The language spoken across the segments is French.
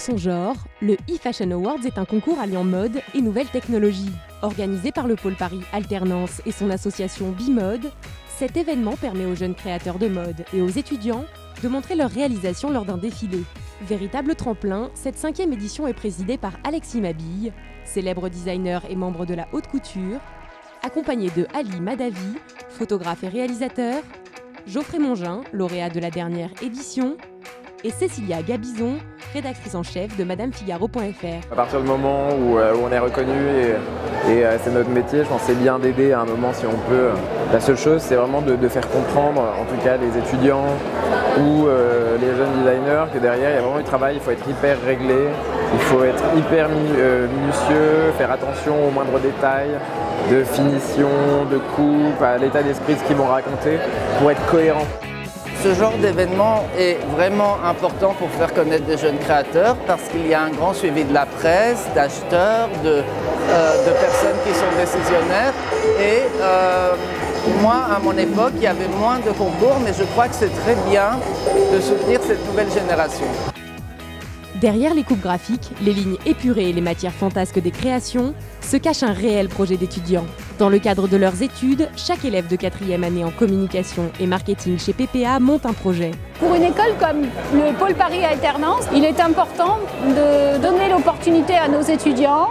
son genre, le eFashion Awards est un concours alliant mode et nouvelles technologies. Organisé par le Pôle Paris Alternance et son association Bimode, cet événement permet aux jeunes créateurs de mode et aux étudiants de montrer leurs réalisations lors d'un défilé. Véritable tremplin, cette 5e édition est présidée par Alexis Mabille, célèbre designer et membre de la haute couture, accompagné de Ali Madavi, photographe et réalisateur, Geoffrey Mongin, lauréat de la dernière édition, et Cécilia Gabizon, rédactrice en chef de madamefigaro.fr. À partir du moment où on est reconnu et c'est notre métier, je pense que c'est bien d'aider à un moment si on peut. La seule chose, c'est vraiment de faire comprendre, en tout cas les étudiants ou les jeunes designers, que derrière il y a vraiment du travail, il faut être hyper réglé, il faut être hyper minutieux, faire attention aux moindres détails, de finition, de coupe, à l'état d'esprit de ce qu'ils vont raconter, pour être cohérent. Ce genre d'événement est vraiment important pour faire connaître des jeunes créateurs parce qu'il y a un grand suivi de la presse, d'acheteurs, de personnes qui sont décisionnaires. Et moi, à mon époque, il y avait moins de concours, mais je crois que c'est très bien de soutenir cette nouvelle génération. Derrière les coupes graphiques, les lignes épurées et les matières fantasques des créations, se cache un réel projet d'étudiants. Dans le cadre de leurs études, chaque élève de 4e année en communication et marketing chez PPA monte un projet. Pour une école comme le Pôle Paris Alternance, il est important de donner l'opportunité à nos étudiants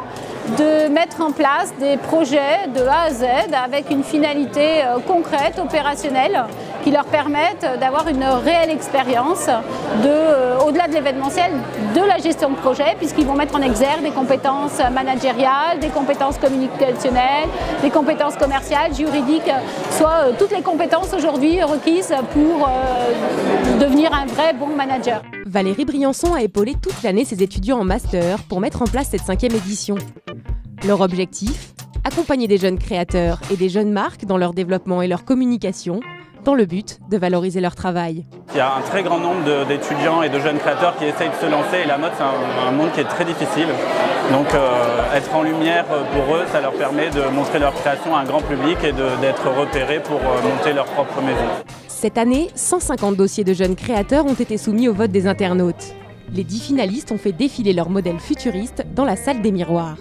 de mettre en place des projets de A à Z avec une finalité concrète, opérationnelle, qui leur permettent d'avoir une réelle expérience au-delà de l'événementiel, de la gestion de projet, puisqu'ils vont mettre en exergue des compétences managériales, des compétences communicationnelles, des compétences commerciales, juridiques, soit toutes les compétences aujourd'hui requises pour devenir un vrai bon manager. Valérie Briançon a épaulé toute l'année ses étudiants en master pour mettre en place cette 5e édition. Leur objectif ? Accompagner des jeunes créateurs et des jeunes marques dans leur développement et leur communication, dans le but de valoriser leur travail. Il y a un très grand nombre d'étudiants et de jeunes créateurs qui essayent de se lancer et la mode c'est un monde qui est très difficile. Donc être en lumière pour eux, ça leur permet de montrer leur création à un grand public et d'être repérés pour monter leur propre maison. Cette année, 150 dossiers de jeunes créateurs ont été soumis au vote des internautes. Les 10 finalistes ont fait défiler leurs modèles futuristes dans la salle des miroirs.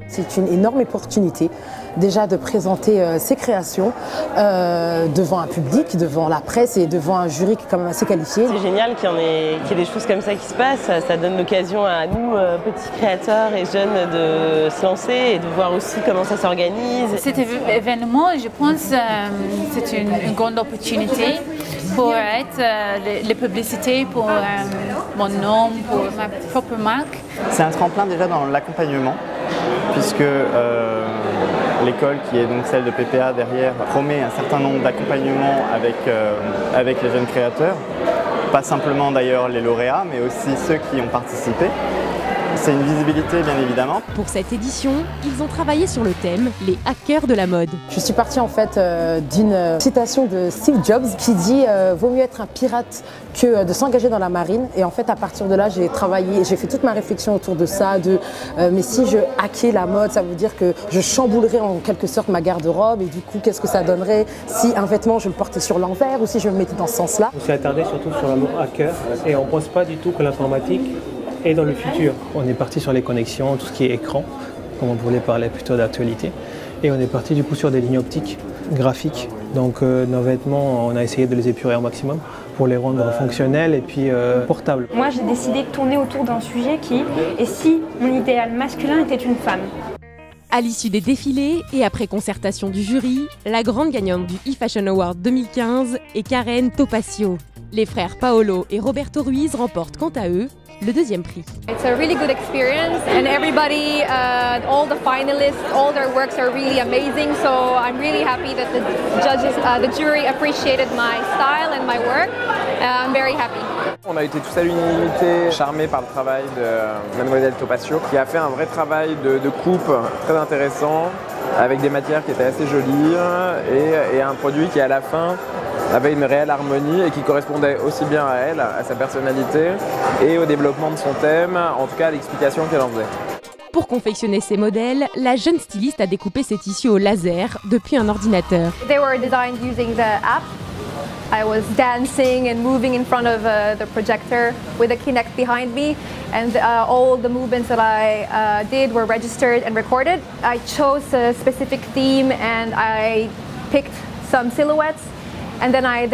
C'est une énorme opportunité déjà de présenter ses créations devant un public, devant la presse et devant un jury qui est quand même assez qualifié. C'est génial qu'il y ait des choses comme ça qui se passent. Ça donne l'occasion à nous, petits créateurs et jeunes, de se lancer et de voir aussi comment ça s'organise. Cet événement, je pense, c'est une grande opportunité pour les publicités, pour mon nom, pour ma propre marque. C'est un tremplin déjà dans l'accompagnement, puisque l'école, qui est donc celle de PPA derrière, promet un certain nombre d'accompagnements avec les jeunes créateurs. Pas simplement d'ailleurs les lauréats, mais aussi ceux qui ont participé. C'est une visibilité bien évidemment. Pour cette édition, ils ont travaillé sur le thème « Les hackers de la mode ». Je suis partie en fait d'une citation de Steve Jobs qui dit « Vaut mieux être un pirate que de s'engager dans la marine ». Et en fait à partir de là j'ai fait toute ma réflexion autour de ça, mais si je hackais la mode, ça veut dire que je chamboulerais en quelque sorte ma garde-robe et du coup qu'est-ce que ça donnerait si un vêtement je le portais sur l'envers ou si je le mettais dans ce sens-là. On s'est attardé surtout sur le mot hacker et on ne pense pas du tout que l'informatique et dans le futur. On est parti sur les connexions, tout ce qui est écran, comme on voulait parler plutôt d'actualité. Et on est parti du coup sur des lignes optiques, graphiques. Donc nos vêtements, on a essayé de les épurer au maximum pour les rendre fonctionnels et puis portables. Moi j'ai décidé de tourner autour d'un sujet qui est si mon idéal masculin était une femme. À l'issue des défilés et après concertation du jury, la grande gagnante du eFashion Award 2015 est Karen Topacio. Les frères Paolo et Roberto Ruiz remportent quant à eux le 2e prix. It's a really good experience and everybody, all the finalists, all their works are really amazing. So I'm really happy that the judges, the jury appreciated my style and my work. I'm very happy. On a été tous à l'unanimité charmés par le travail de Mademoiselle Topacio qui a fait un vrai travail de coupe très intéressant avec des matières qui étaient assez jolies et un produit qui à la fin avait une réelle harmonie et qui correspondait aussi bien à elle, à sa personnalité et au développement de son thème, en tout cas à l'explication qu'elle en faisait. Pour confectionner ces modèles, la jeune styliste a découpé ses tissus au laser depuis un ordinateur. They were designed using the app I was dancing and moving in front of the projector with a Kinect behind me, and all the movements that I did were registered and recorded. I chose a specific theme and I picked some silhouettes, and then I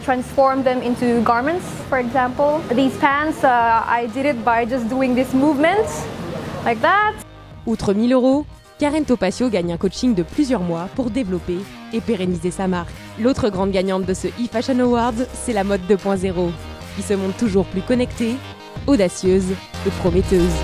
transformed them into garments, for example. These pants, I did it by just doing this movement, like that. Outre 1 000 €, Karen Topacio gagne un coaching de plusieurs mois pour développer et pérenniser sa marque. L'autre grande gagnante de ce eFashion Awards, c'est la mode 2.0, qui se montre toujours plus connectée, audacieuse et prometteuse.